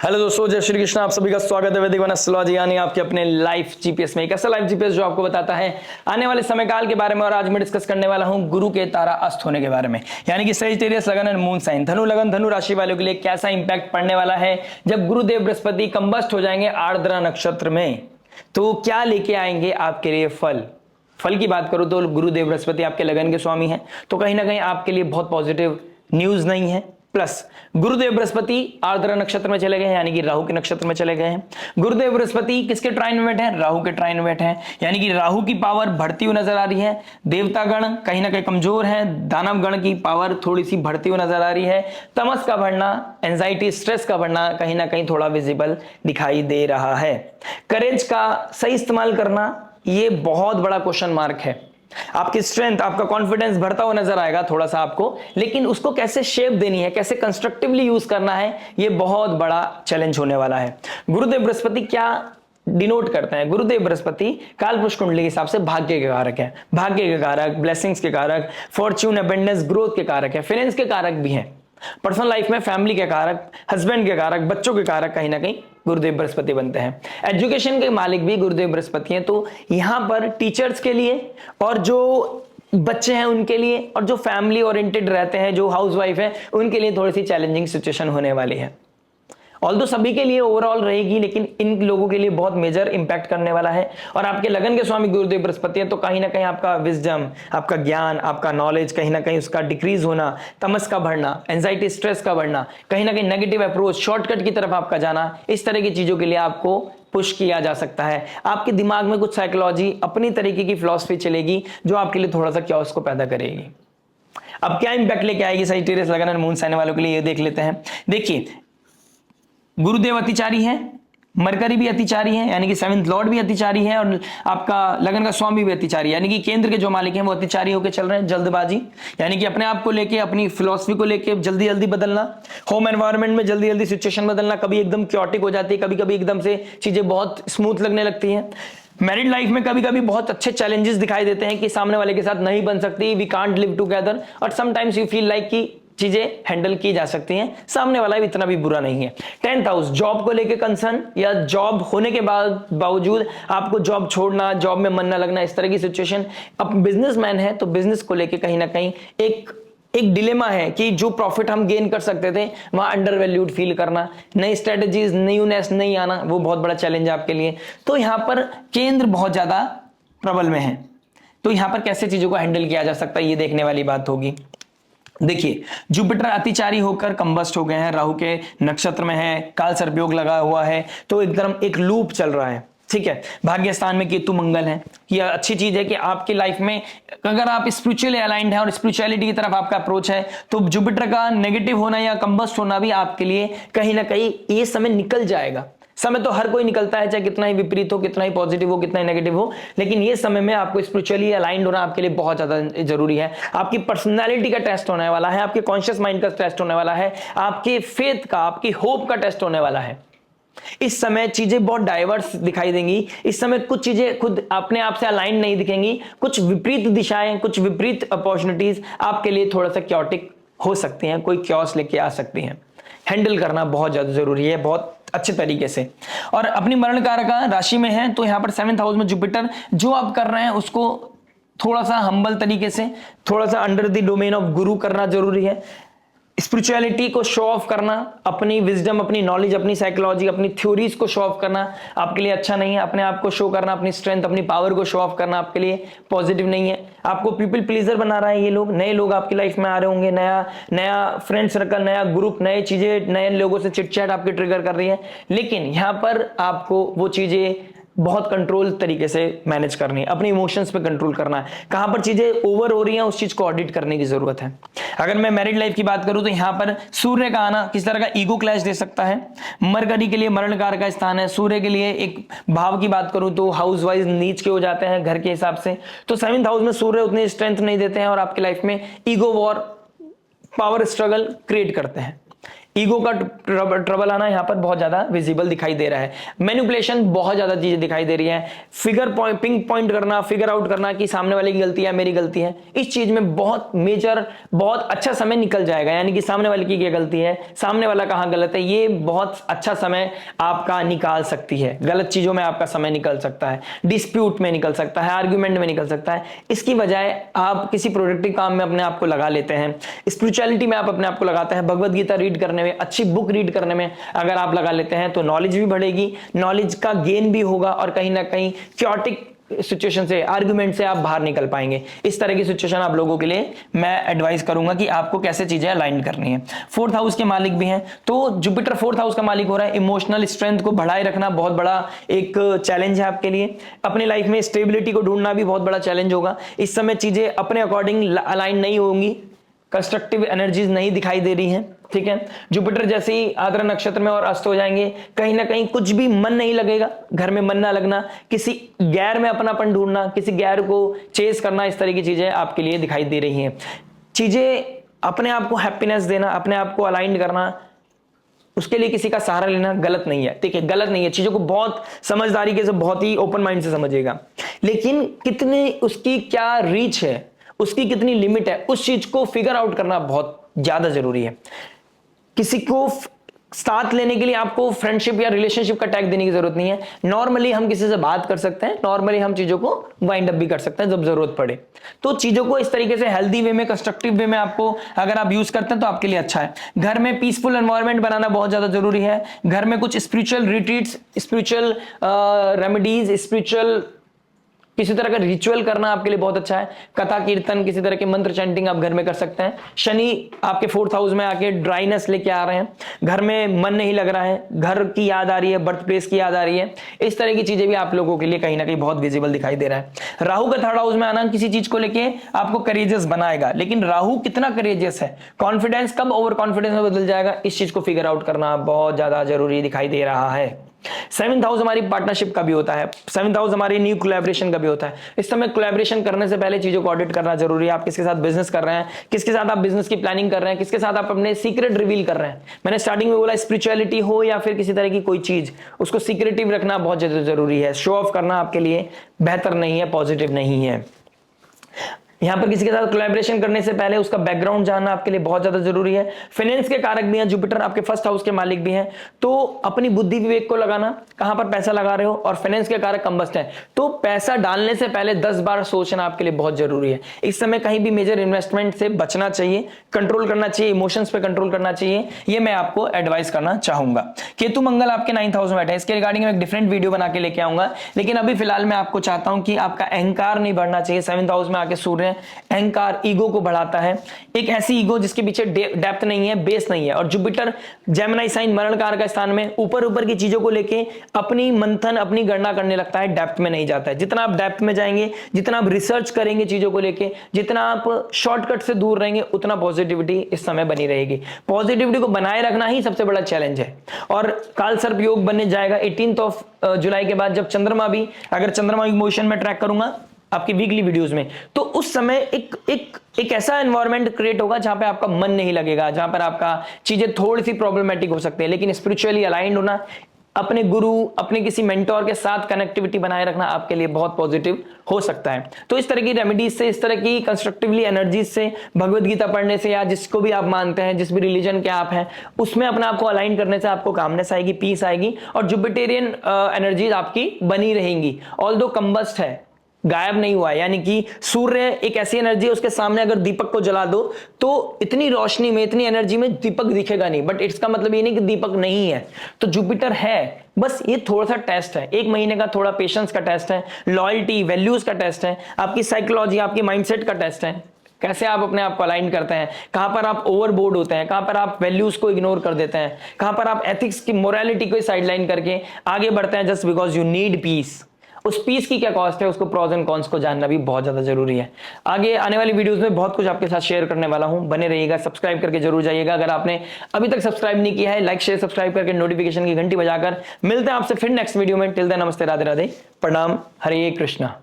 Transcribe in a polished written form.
Hello दोस्तों, जय श्री कृष्ण। आप सभी का स्वागत है वैदिक वन एस्ट्रोलॉजी यानी आपके अपने लाइफ जीपीएस में। एक ऐसा लाइफ जीपीएस जो आपको बताता है आने वाले समय काल के बारे में। और आज मैं डिस्कस करने वाला हूं गुरु के तारा अस्त होने के बारे में, यानी कि सजिटेरियस लगन एंड मून साइन, धनु लगन धनु राशि वालों के लिए कैसा इंपैक्ट पड़ने वाला है जब गुरुदेव बृहस्पति कंबस्ट हो जाएंगे आर्द्रा नक्षत्र में। तो क्या लेके आएंगे आपके लिए फल की बात करूं तो गुरुदेव बृहस्पति आपके लगन के स्वामी हैं, तो कहीं ना कहीं आपके लिए बहुत पॉजिटिव न्यूज नहीं है। प्लस गुरुदेव बृहस्पति आर्द्रा नक्षत्र में चले गए हैं, यानी कि राहु के नक्षत्र में चले गए हैं। गुरुदेव बृहस्पति किसके ट्राइन में बैठे हैं? राहु के ट्राइन में बैठे हैं, यानी कि राहु की पावर बढ़ती हुई नजर आ रही है। देवता गण कहीं ना कहीं कमजोर है, दानव गण की पावर थोड़ी सी बढ़ती हुई नजर आ रही है। तमस का बढ़ना, एंजाइटी स्ट्रेस का बढ़ना कहीं ना कहीं थोड़ा विजिबल दिखाई दे रहा है। करेज का सही इस्तेमाल करना ये बहुत बड़ा क्वेश्चन मार्क है। आपकी स्ट्रेंथ, आपका कॉन्फिडेंस बढ़ता हुआ नजर आएगा थोड़ा सा आपको, लेकिन उसको कैसे शेप देनी है, कैसे कंस्ट्रक्टिवली यूज करना है, ये बहुत बड़ा चैलेंज होने वाला है। गुरुदेव बृहस्पति क्या डिनोट करते हैं? गुरुदेव बृहस्पति कालपुरुष कुंडली के हिसाब से भाग्य के कारक है, भाग्य के कारक, ब्लेसिंग्स के कारक, फॉर्च्यून, अबेंडेंस, ग्रोथ के कारक है, फाइनेंस के कारक भी हैं, पर्सनल लाइफ में फैमिली के कारक, हस्बैंड के कारक, बच्चों के कारक कहीं ना कहीं गुरुदेव बृहस्पति बनते हैं। एजुकेशन के मालिक भी गुरुदेव बृहस्पति हैं, तो यहां पर टीचर्स के लिए और जो बच्चे हैं उनके लिए और जो फैमिली ओरिएंटेड रहते हैं, जो हाउसवाइफ है, उनके लिए थोड़ी सी चैलेंजिंग सिचुएशन होने वाली है। ऑल्दो सभी के लिए ओवरऑल रहेगी, लेकिन इन लोगों के लिए बहुत मेजर इंपैक्ट करने वाला है। और आपके लगन के स्वामी गुरुदेव बृहस्पति है, तो कहीं ना कहीं आपका विजडम, आपका ज्ञान, आपका नॉलेज कहीं ना कहीं उसका डिक्रीज होना, तमस का बढ़ना, एंजाइटी स्ट्रेस का बढ़ना, कहीं ना कहीं नेगेटिव अप्रोच, शॉर्टकट की तरफ आपका जाना, इस तरह की चीजों के लिए आपको पुश किया जा सकता है। आपके दिमाग में कुछ साइकोलॉजी, अपनी तरीके की फिलॉसफी चलेगी जो आपके लिए थोड़ा सा क्योस को पैदा करेगी। अब क्या इंपैक्ट लेके आएगी सजिटेरियस लगन और मून साइन वालों के लिए, ये देख लेते हैं। देखिए, गुरुदेव अतिचारी है, मरकरी भी अतिचारी है, यानी कि सेवेंथ लॉर्ड भी अतिचारी है, और आपका लगन का स्वामी भी अतिचारी है, यानी कि केंद्र के जो मालिक हैं वो अतिचारी होकर चल रहे हैं। जल्दबाजी, यानी कि अपने आप को लेके, अपनी फिलॉसफी को लेके जल्दी जल्दी बदलना, होम एनवायरनमेंट में जल्दी जल्दी सिचुएशन बदलना, कभी एकदम क्योटिक हो जाती है, कभी कभी एकदम से चीजें बहुत स्मूथ लगने लगती हैं। मैरिड लाइफ में कभी कभी बहुत अच्छे चैलेंजेस दिखाई देते हैं कि सामने वाले के साथ नहीं बन सकती, वी कांट लिव टुगेदर, और समटाइम्स यू फील लाइक कि चीजें हैंडल की जा सकती हैं, सामने वाला भी इतना भी बुरा नहीं है। 10th हाउस, जॉब को लेके कंसर्न, या जॉब होने के बावजूद आपको जॉब छोड़ना, जॉब में मन न लगना, इस तरह की सिचुएशन। अब बिजनेसमैन है तो बिजनेस को लेके कहीं ना कहीं एक डिलेमा है कि जो प्रॉफिट हम गेन कर सकते थे वहां अंडर वैल्यूड फील करना, नई स्ट्रेटेजीज, न्यूनेस नहीं आना, वो बहुत बड़ा चैलेंज है आपके लिए। तो यहां पर केंद्र बहुत ज्यादा ट्रबल में है, तो यहां पर कैसे चीजों को हैंडल किया जा सकता है ये देखने वाली बात होगी। देखिए, जुपिटर अतिचारी होकर कंबस्ट हो गए हैं, राहु के नक्षत्र में है, काल सर्पयोग लगा हुआ है, तो एकदम एक लूप चल रहा है। ठीक है, भाग्य स्थान में केतु मंगल है। यह अच्छी चीज है कि आपकी लाइफ में अगर आप स्पिरिचुअली अलाइंड हैं और स्पिरिचुअलिटी की तरफ आपका अप्रोच है, तो जुपिटर का नेगेटिव होना या कंबस्ट होना भी आपके लिए कहीं ना कहीं ये समय निकल जाएगा। समय तो हर कोई निकलता है, चाहे कितना ही विपरीत हो, कितना ही पॉजिटिव हो, कितना ही नेगेटिव हो, लेकिन ये समय में आपको स्पिरिचुअली अलाइंड होना आपके लिए बहुत ज्यादा जरूरी है। आपकी पर्सनालिटी का टेस्ट होने वाला है, आपके कॉन्शियस माइंड का टेस्ट होने वाला है, आपके फेथ का, आपकी होप का टेस्ट होने वाला है। इस समय चीजें बहुत डाइवर्स दिखाई देंगी। इस समय कुछ चीजें खुद अपने आप से अलाइन नहीं दिखेंगी, कुछ विपरीत दिशाएं, कुछ विपरीत अपॉर्चुनिटीज आपके लिए थोड़ा सा क्योटिक हो सकती हैं, कोई क्योस लेके आ सकती हैं। हैंडल करना बहुत ज्यादा जरूरी है, बहुत अच्छे तरीके से। और अपनी मरण कारक राशि में है, तो यहां पर 7th हाउस में जुपिटर, जो आप कर रहे हैं उसको थोड़ा सा हम्बल तरीके से, थोड़ा सा अंडर द डोमेन ऑफ गुरु करना जरूरी है। स्पिरिचुअलिटी को शो ऑफ करना, अपनी विजडम, अपनी नॉलेज, अपनी साइकोलॉजी, अपनी थ्योरीज को शो ऑफ करना आपके लिए अच्छा नहीं है। अपने आप को शो करना, अपनी स्ट्रेंथ, अपनी पावर को शो ऑफ करना आपके लिए पॉजिटिव नहीं है। आपको पीपल प्लीजर बना रहा है ये लोग, नए लोग आपकी लाइफ में आ रहे होंगे, नया फ्रेंड सर्कल, नया ग्रुप, नए चीजें, नए लोगों से चिटचैट आपके ट्रिगर कर रही है, लेकिन यहां पर आपको वो चीजें बहुत कंट्रोल तरीके से मैनेज करनी है, अपने इमोशंस पे कंट्रोल करना है। कहां पर चीजें ओवर हो रही हैं उस चीज को ऑडिट करने की जरूरत है। अगर मैं मैरिड लाइफ की बात करूं तो यहां पर सूर्य का आना किस तरह का ईगो क्लैश दे सकता है। मरकरी के लिए मरण कार का स्थान है, सूर्य के लिए एक भाव की बात करूं तो हाउस वाइज नीच के हो जाते हैं घर के हिसाब से, तो 7th हाउस में सूर्य उतनी स्ट्रेंथ नहीं देते हैं और आपकी लाइफ में ego war, power struggle create करते हैं। ईगो का ट्रबल आना यहाँ पर बहुत ज्यादा विजिबल दिखाई दे रहा है। मैनिपुलेशन, बहुत ज्यादा चीजें दिखाई दे रही है। पिंक पॉइंट करना, फिगर आउट करना कि सामने वाले की गलती है, मेरी गलती है, इस चीज में बहुत मेजर, बहुत अच्छा समय निकल जाएगा। यानी कि सामने वाले की क्या गलती है, सामने वाला कहां गलत है, ये बहुत अच्छा समय आपका निकाल सकती है। गलत चीजों में आपका समय निकल सकता है, डिस्प्यूट में निकल सकता है, आर्ग्यूमेंट में निकल सकता है। इसकी बजाय आप किसी प्रोडक्टिव काम में अपने आप को लगा लेते हैं, स्पिरिचुअलिटी में आप अपने आप को लगाते हैं, भगवत गीता रीड करने में, अच्छी बुक रीड करने में अगर आप लगा लेते हैं तो नॉलेज भी बढ़ेगी, नॉलेज का गेन भी होगा और कहीं ना कहीं क्योटिक सिचुएशन से, आर्गुमेंट से आप बाहर निकल पाएंगे। इस तरह की सिचुएशन आप लोगों के लिए मैं एडवाइस करूंगा कि आपको कैसे चीजें अलाइन करनी है। फोर्थ हाउस के मालिक भी हैं, तो जुपिटर फोर्थ हाउस का मालिक हो रहा है। इमोशनल स्ट्रेंथ को बढ़ाए रखना बहुत बड़ा एक चैलेंज है आपके लिए। अपनी लाइफ में स्टेबिलिटी को ढूंढना भी बहुत बड़ा चैलेंज होगा। इस समय चीजें अपने अकॉर्डिंग अलाइन नहीं होंगी, कंस्ट्रक्टिव एनर्जीज नहीं दिखाई दे रही हैं, ठीक है। जुपिटर जैसे ही आद्रा नक्षत्र में और अस्त हो जाएंगे, कहीं ना कहीं कुछ भी मन नहीं लगेगा, घर में मन ना लगना, किसी गैर में अपनापन ढूंढना, किसी गैर को चेस करना, इस तरह की चीजें आपके लिए दिखाई दे रही हैं। चीजें अपने आप को हैप्पीनेस देना, अपने आप को अलाइन करना, उसके लिए किसी का सहारा लेना गलत नहीं है, ठीक है, गलत नहीं है। चीजों को बहुत समझदारी के से, बहुत ही ओपन माइंड से समझिएगा, लेकिन कितनी उसकी क्या रीच है, उसकी कितनी लिमिट है, उस चीज को फिगर आउट करना बहुत ज्यादा जरूरी है। किसी को साथ लेने के लिए आपको फ्रेंडशिप या रिलेशनशिप का टैग देने की जरूरत नहीं है। नॉर्मली हम किसी से बात कर सकते हैं, नॉर्मली हम चीजों को वाइंड अप भी कर सकते हैं जब जरूरत पड़े। तो चीजों को इस तरीके से हेल्दी वे में, कंस्ट्रक्टिव वे में आपको अगर आप यूज करते हैं तो आपके लिए अच्छा है। घर में पीसफुल एनवायरनमेंट बनाना बहुत ज्यादा जरूरी है। घर में कुछ spiritual retreats, spiritual remedies, spiritual किसी तरह का रिचुअल करना आपके लिए बहुत अच्छा है। कथा कीर्तन, किसी तरह के मंत्र चैंटिंग आप घर में कर सकते हैं। शनि आपके फोर्थ हाउस में आके ड्राइनेस लेके आ रहे हैं, घर में मन नहीं लग रहा है, घर की याद आ रही है, बर्थ प्लेस की याद आ रही है, इस तरह की चीजें भी आप लोगों के लिए कहीं ना कहीं बहुत विजिबल दिखाई दे रहा है। राहु का थर्ड हाउस में आना किसी चीज को लेके आपको करेजियस बनाएगा, लेकिन राहु कितना करेजियस है, कॉन्फिडेंस कब ओवर कॉन्फिडेंस में बदल जाएगा, इस चीज को फिगर आउट करना बहुत ज्यादा जरूरी दिखाई दे रहा है। सेवंथ हाउस हमारी पार्टनरशिप का भी होता है, सेवंथ हाउस हमारी न्यू कोलैबोरेशन का भी होता है। इस समय कोलैबोरेशन करने से पहले चीजों को ऑडिट करना जरूरी है। आप किसके साथ बिजनेस कर रहे हैं, किसके साथ आप बिजनेस की प्लानिंग कर रहे हैं, किसके साथ आप अपने सीक्रेट रिवील कर रहे हैं। मैंने स्टार्टिंग में बोला, स्पिरिचुअलिटी हो या फिर किसी तरह की कोई चीज, उसको सीक्रेटिव रखना बहुत ज्यादा जरूरी है। शो ऑफ करना आपके लिए बेहतर नहीं है, पॉजिटिव नहीं है। यहां पर किसी के साथ कोलैबोरेशन करने से पहले उसका बैकग्राउंड जानना आपके लिए बहुत ज्यादा जरूरी है। फाइनेंस के कारक भी हैं, जुपिटर आपके फर्स्ट हाउस के मालिक भी हैं, तो अपनी बुद्धि विवेक को लगाना, कहां पर पैसा लगा रहे हो, और फाइनेंस के कारक कंबस्ट है, तो पैसा डालने से पहले 10 बार सोचना आपके लिए बहुत जरूरी है। इस समय कहीं भी मेजर इन्वेस्टमेंट से बचना चाहिए, कंट्रोल करना चाहिए, इमोशंस पे कंट्रोल करना चाहिए, ये मैं आपको एडवाइस करना चाहूंगा। केतु मंगल आपके 9th हाउस में बैठे हैं, इसके रिगार्डिंग में एक डिफरेंट वीडियो बना के लेके आऊंगा, लेकिन अभी फिलहाल मैं आपको चाहता हूं कि आपका अहंकार नहीं बढ़ना चाहिए। 7th हाउस में आके सूर्य अहंकार, ईगो को बढ़ाता है, एक ऐसी ईगो जिसके पीछे डेप्थ नहीं है, बेस नहीं है। और जुपिटर जेमिनी साइन मरणकार का स्थान में ऊपर ऊपर की चीजों को लेके अपनी मंथन, अपनी गणना करने लगता है, डेप्थ में नहीं जाता है। जितना आप डेप्थ में जाएंगे, जितना आप रिसर्च करेंगे चीजों को लेके, जितना आप शॉर्टकट से दूर रहेंगे, उतना पॉजिटिविटी इस समय बनी रहेगी। पॉजिटिविटी को बनाए रखना ही सबसे बड़ा चैलेंज है। और काल सर्प योग बनने जाएगा 18 जुलाई के बाद, जब चंद्रमा भी, अगर चंद्रमा की मोशन में ट्रैक करूंगा आपकी वीकली वीडियोस में, तो उस समय एक ऐसा एनवायरनमेंट क्रिएट होगा जहां पे आपका मन नहीं लगेगा, जहां पर आपका चीजें थोड़ी सी प्रॉब्लमेटिक हो सकती है। लेकिन स्पिरिचुअली अलाइंड होना, अपने गुरु, अपने किसी मेंटोर के साथ कनेक्टिविटी बनाए रखना आपके लिए बहुत पॉजिटिव हो सकता है। तो इस तरह की रेमेडीज से, इस तरह की कंस्ट्रक्टिवली एनर्जीज से, भगवत गीता पढ़ने से, या जिसको भी आप मानते हैं, जिस भी रिलीजन के आप हैं, उसमें अपने आप को अलाइन करने से आपको कामनेस आएगी, पीस आएगी, और जुपिटेरियन एनर्जीज आपकी बनी रहेंगी। ऑल्दो कंबस्ट है, गायब नहीं हुआ है, यानी कि सूर्य एक ऐसी एनर्जी है, उसके सामने अगर दीपक को जला दो तो इतनी रोशनी में, इतनी एनर्जी में दीपक दिखेगा नहीं, बट इसका मतलब ये नहीं कि दीपक नहीं है। तो जुपिटर है, बस ये थोड़ा सा टेस्ट है, 1 महीने का थोड़ा पेशेंस का टेस्ट है, लॉयल्टी, वैल्यूज का टेस्ट है, आपकी साइकोलॉजी, आपकी माइंडसेट का टेस्ट है, कैसे आप अपने आप को अलाइन करते हैं, कहां पर आप ओवरबोर्ड होते हैं, कहां पर आप वैल्यूज को इग्नोर कर देते हैं, कहां पर आप एथिक्स की, मोरालिटी को साइडलाइन करके आगे बढ़ते हैं just because you need piece. उस पीस की क्या कॉस्ट है, उसको प्रॉज एंड कॉन्स को जानना भी बहुत ज्यादा जरूरी है। आगे आने वाली वीडियोस में बहुत कुछ आपके साथ शेयर करने वाला हूं, बने रहिएगा, सब्सक्राइब करके जरूर जाइएगा। अगर आपने अभी तक सब्सक्राइब नहीं किया है, लाइक शेयर सब्सक्राइब करके नोटिफिकेशन की घंटी बजाकर मिलते हैं आपसे फिर नेक्स्ट वीडियो में। टिल देन नमस्ते, राधे राधे, प्रणाम, हरे कृष्णा।